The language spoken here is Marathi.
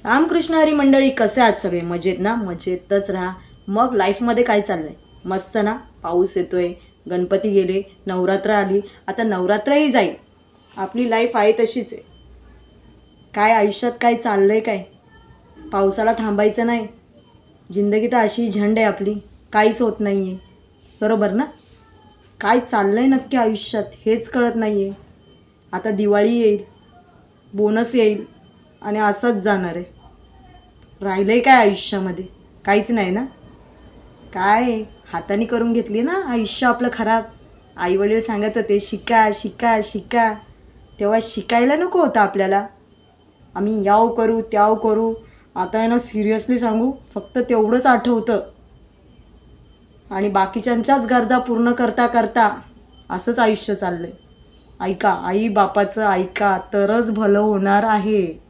रामकृष्ण हरी मंडळी, कसे आहात सगळे? मजेत ना? मजेतच राहा. मग लाईफमध्ये काय चाललंय? मस्त ना? पाऊस येतोय, गणपती गेले, नवरात्र आली, आता नवरात्रही जाईल. आपली लाईफ आहे तशीच आहे. काय आयुष्यात काय चाललंय काय? पावसाला थांबायचं नाही. जिंदगी तर अशी झंड आहे आपली, काहीच होत नाही आहे. बरोबर ना? काय चाललंय नक्की आयुष्यात हेच कळत नाही आहे. आता दिवाळी येईल, बोनस येईल आणि असंच जाणार आहे. राहिलं आहे काय आयुष्यामध्ये? काहीच नाही ना? काय हाताने करून घेतली ना आयुष्य आपलं खराब. आईवडील सांगत होते शिका शिका शिका, तेव्हा शिकायला नको होतं आपल्याला. आम्ही याव करू त्याव करू. आता आहे ना, सिरियसली सांगू, फक्त तेवढंच आठवतं आणि बाकीच्यांच्याच गरजा पूर्ण करता करता असंच आयुष्य चाललंय. ऐका, आई बापाचं ऐका, तरच भलं होणार आहे.